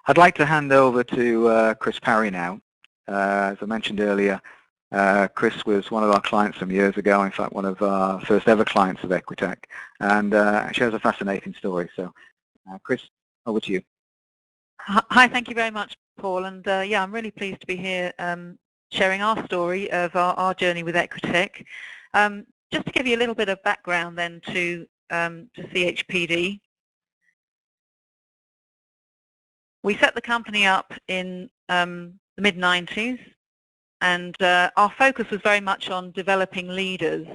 I'd like to hand over to Chris Parry now. As I mentioned earlier, Chris was one of our clients some years ago, in fact one of our first ever clients of Equiteq, and shares a fascinating story. So Chris, over to you. Hi, thank you very much, Paul, and yeah, I'm really pleased to be here sharing our story of our journey with Equiteq. Just to give you a little bit of background then to CHPD. We set the company up in the mid-90s, and our focus was very much on developing leaders,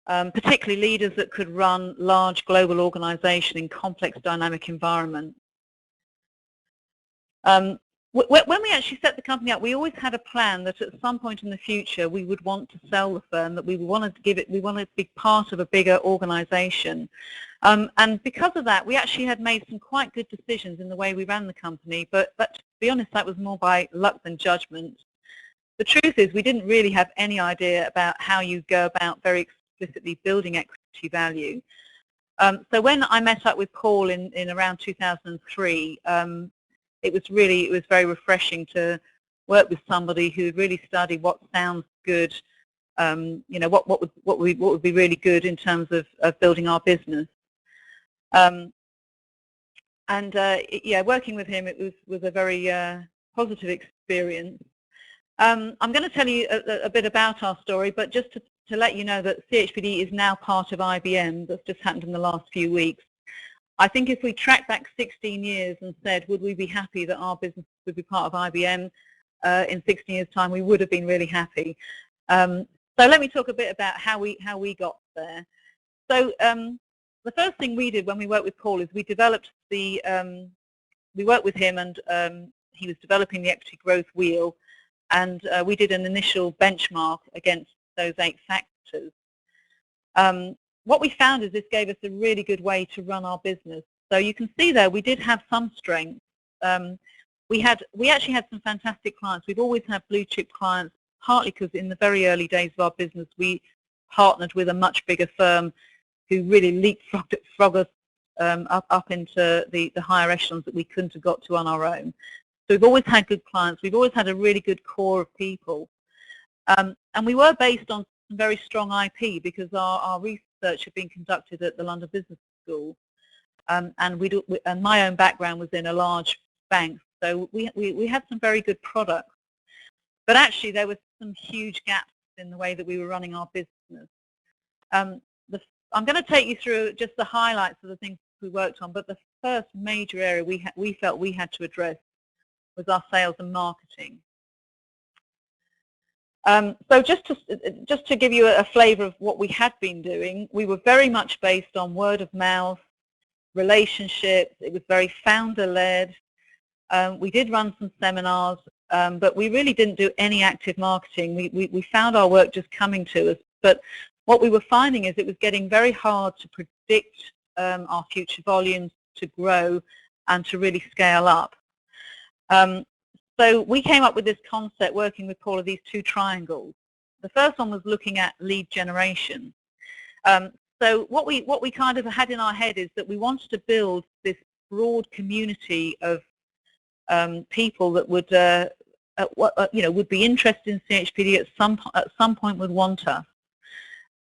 particularly leaders that could run large global organizations in complex dynamic environments. When we actually set the company up, we always had a plan that at some point in the future we would want to sell the firm, that we wanted to be part of a bigger organization. And because of that, we actually had made some quite good decisions in the way we ran the company, but to be honest, that was more by luck than judgment. The truth is we didn't really have any idea about how you go about very explicitly building equity value. So when I met up with Paul in around 2003, it was very refreshing to work with somebody who really studied what sounds good, you know, what would be really good in terms of building our business. Yeah, working with him, it was a very positive experience. I'm going to tell you a bit about our story, but just to let you know that CHPD is now part of IBM. That's just happened in the last few weeks. I think if we track back 16 years and said, would we be happy that our business would be part of IBM in 16 years' time, we would have been really happy. So let me talk a bit about how we got there. So the first thing we did when we worked with Paul is we developed we worked with him, and he was developing the equity growth wheel, and we did an initial benchmark against those 8 factors. What we found is this gave us a really good way to run our business. So you can see there we did have some strengths. We actually had some fantastic clients. We've always had blue chip clients, partly because in the very early days of our business we partnered with a much bigger firm who really leapfrogged us up into the higher echelons that we couldn't have got to on our own. So we've always had good clients. We've always had a really good core of people. And we were based on some very strong IP because our research had been conducted at the London Business School. And my own background was in a large bank. So we had some very good products. But actually there were some huge gaps in the way that we were running our business. I'm going to take you through just the highlights of the things we worked on, but the first major area we felt we had to address was our sales and marketing. So just to give you a flavour of what we had been doing, we were very much based on word of mouth, relationships. It was very founder-led. We did run some seminars, but we really didn't do any active marketing. We found our work just coming to us, but what we were finding is it was getting very hard to predict our future volumes, to grow, and to really scale up. So we came up with this concept working with Paul of these 2 triangles. The first one was looking at lead generation. So what we kind of had in our head is that we wanted to build this broad community of people that would you know, would be interested in CHPD at some point, would want us.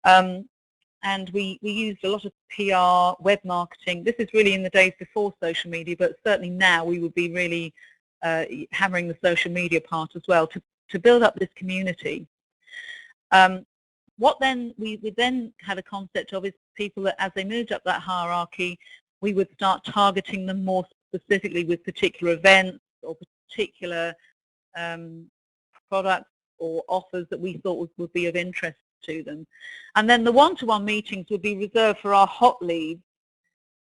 And we used a lot of PR, web marketing. This is really in the days before social media, but certainly now we would be really hammering the social media part as well to build up this community. What then we then had a concept of is people that as they moved up that hierarchy, we would start targeting them more specifically with particular events or particular products or offers that we thought would be of interest to them. And then the one-to-one meetings would be reserved for our hot leads,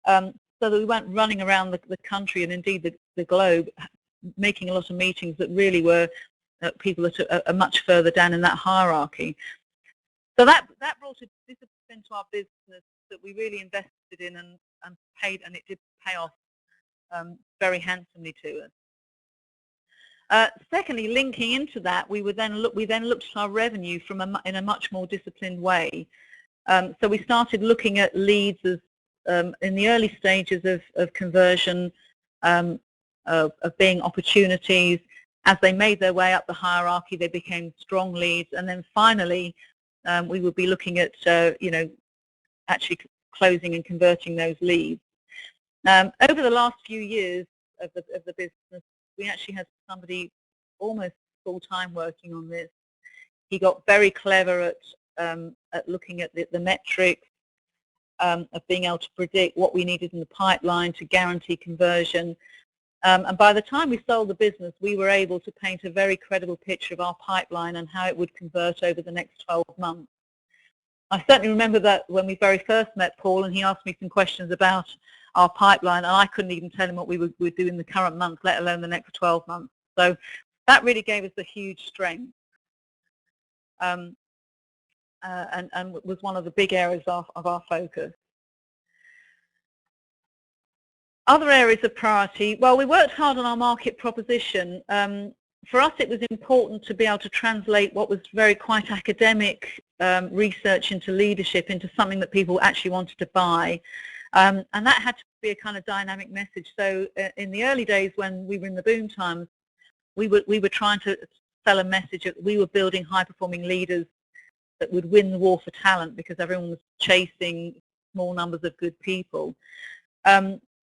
so that we weren't running around the country and indeed the globe making a lot of meetings that really were people that are much further down in that hierarchy. So that brought a discipline to our business that we really invested in and paid, and it did pay off very handsomely to us. Secondly, linking into that, we then looked at our revenue in a much more disciplined way. So we started looking at leads as in the early stages of conversion. of being opportunities. As they made their way up the hierarchy, they became strong leads, and then finally we would be looking at actually closing and converting those leads. Over the last few years of the business, we actually had somebody almost full-time working on this. He got very clever at looking at the metrics, of being able to predict what we needed in the pipeline to guarantee conversion. And by the time we sold the business, we were able to paint a very credible picture of our pipeline and how it would convert over the next 12 months. I certainly remember that when we very first met Paul, and he asked me some questions about our pipeline, and I couldn't even tell him what we would do in the current month, let alone the next 12 months. So that really gave us a huge strength, and was one of the big areas of our focus. Other areas of priority, well, we worked hard on our market proposition. For us, it was important to be able to translate what was very quite academic research into leadership, into something that people actually wanted to buy. And that had to be a kind of dynamic message. So in the early days when we were in the boom times, we were trying to sell a message that we were building high-performing leaders that would win the war for talent, because everyone was chasing small numbers of good people.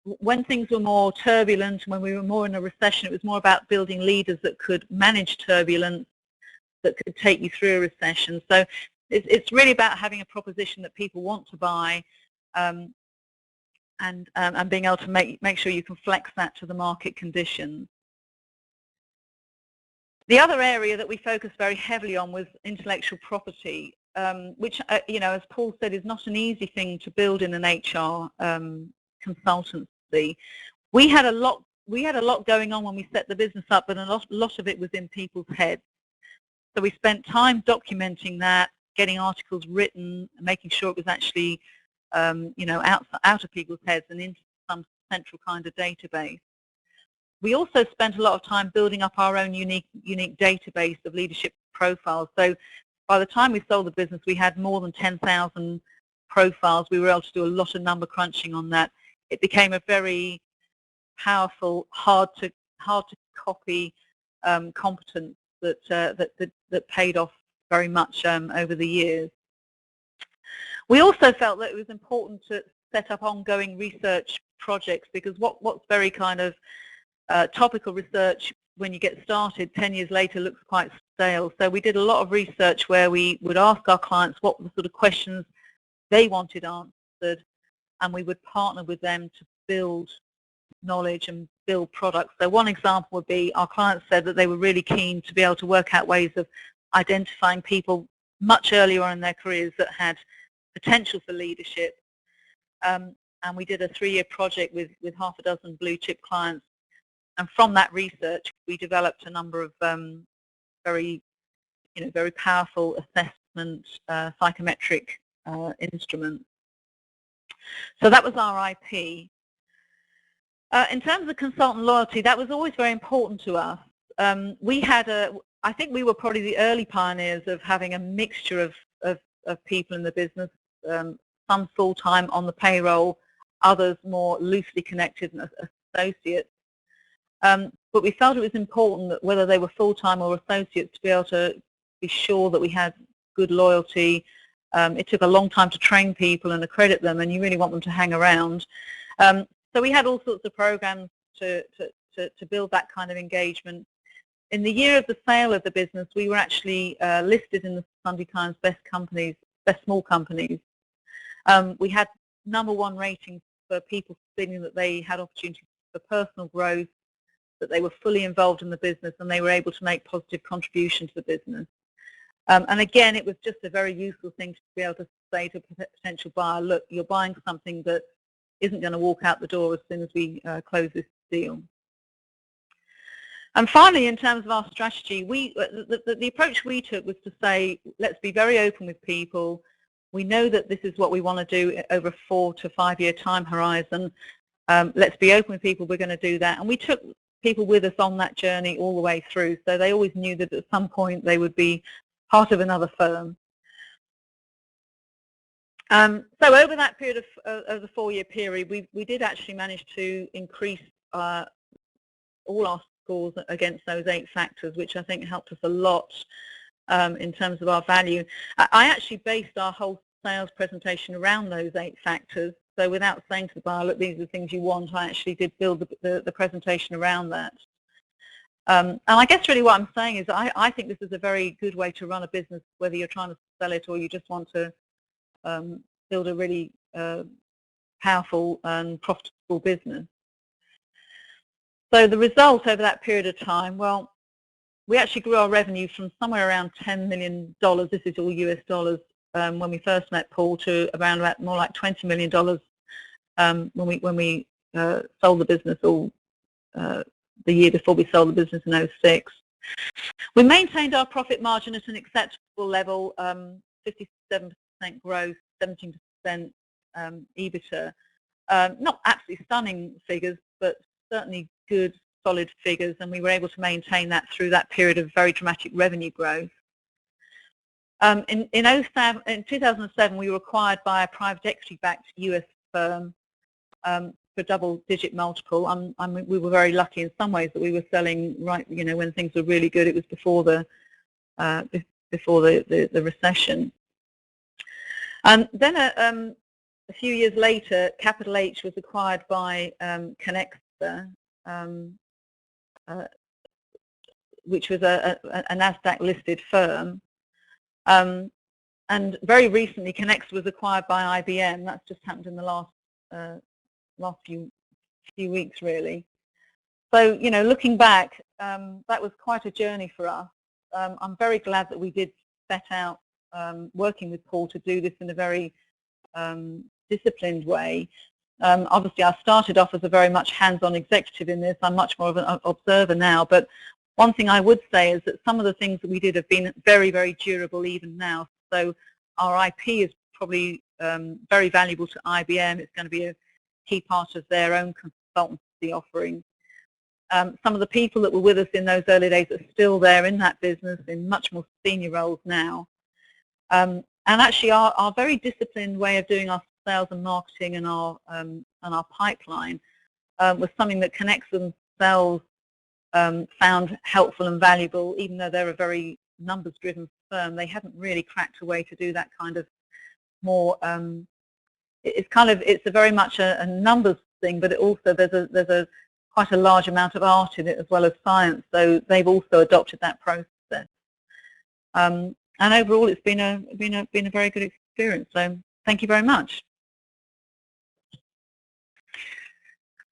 When things were more turbulent, when we were more in a recession, it was more about building leaders that could manage turbulence, that could take you through a recession. So it's really about having a proposition that people want to buy, and being able to make sure you can flex that to the market conditions. The other area that we focused very heavily on was intellectual property, which, as Paul said, is not an easy thing to build in an HR consultancy. We had a lot going on when we set the business up, but a lot of it was in people's heads. So we spent time documenting that, getting articles written, making sure it was actually out of people's heads and into some central kind of database. We also spent a lot of time building up our own unique database of leadership profiles. So by the time we sold the business, we had more than 10,000 profiles. We were able to do a lot of number crunching on that. It became a very powerful, hard to copy competence that paid off very much over the years. We also felt that it was important to set up ongoing research projects, because what's very kind of topical research when you get started 10 years later looks quite stale. So we did a lot of research where we would ask our clients what the sort of questions they wanted answered, and we would partner with them to build knowledge and build products. So one example would be our clients said that they were really keen to be able to work out ways of identifying people much earlier on in their careers that had potential for leadership. And we did a 3-year project with half a dozen blue chip clients. And from that research, we developed a number of very powerful assessment psychometric instruments. So that was our IP. In terms of consultant loyalty, that was always very important to us. I think we were probably the early pioneers of having a mixture of people in the business, some full-time on the payroll, others more loosely connected and associates. But we felt it was important that whether they were full-time or associates, to be able to be sure that we had good loyalty. It took a long time to train people and accredit them, and you really want them to hang around. So we had all sorts of programs to build that kind of engagement. In the year of the sale of the business, we were actually listed in the Sunday Times Best Small Companies. We had #1 ratings for people feeling that they had opportunities for personal growth, that they were fully involved in the business, and they were able to make positive contribution to the business. And again, it was just a very useful thing to be able to say to a potential buyer, look, you're buying something that isn't going to walk out the door as soon as we close this deal. And finally, in terms of our strategy, the approach we took was to say, let's be very open with people. We know that this is what we want to do over a 4 to 5 year time horizon. Let's be open with people, we're going to do that. And we took people with us on that journey all the way through, so they always knew that at some point they would be part of another firm. So over that period of the 4-year period, we did actually manage to increase all our scores against those 8 factors, which I think helped us a lot in terms of our value. I actually based our whole sales presentation around those 8 factors. So without saying to the buyer, look, these are the things you want, I actually did build the presentation around that. And I guess really what I'm saying is I think this is a very good way to run a business, whether you're trying to sell it or you just want to build a really powerful and profitable business. So the result over that period of time, well, we actually grew our revenue from somewhere around $10 million, this is all US dollars, when we first met Paul, to around about more like $20 million when we sold the business, or the year before we sold the business in 2006. We maintained our profit margin at an acceptable level, 57% growth, 17% EBITDA. Not absolutely stunning figures, but certainly good, solid figures, and we were able to maintain that through that period of very dramatic revenue growth. In 2007, we were acquired by a private equity-backed US firm for double-digit multiple. We were very lucky in some ways that we were selling right, when things were really good. It was before the recession. Then a few years later, Capital H was acquired by Kenexa, which was a NASDAQ-listed firm. And very recently, Kenexa was acquired by IBM. That's just happened in the last few weeks, really. So, looking back, that was quite a journey for us. I'm very glad that we did set out working with Paul to do this in a very disciplined way. Obviously, I started off as a very much hands-on executive in this. I'm much more of an observer now. But one thing I would say is that some of the things that we did have been very, very durable even now. So our IP is probably very valuable to IBM. It's going to be a key part of their own consultancy offering. Some of the people that were with us in those early days are still there in that business in much more senior roles now. And actually our very disciplined way of doing our sales and marketing and our pipeline was something that Kenexa themselves found helpful and valuable. Even though they're a very numbers-driven firm, they haven't really cracked a way to do that kind of more. It's a very much a numbers thing, but it also there's quite a large amount of art in it as well as science. So they've also adopted that process. And overall, it's been a very good experience. So thank you very much.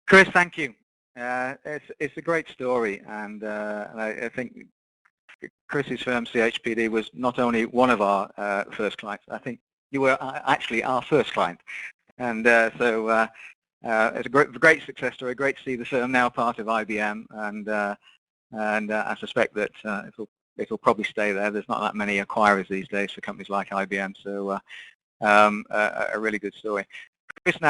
Chris, thank you. It's a great story, and I think Chris's firm, CHPD, was not only one of our first clients. I think you were actually our first client, and so it's a great success story. Great to see the firm now part of IBM, and I suspect that it'll probably stay there. There's not that many acquirers these days for companies like IBM, so a really good story. Chris, now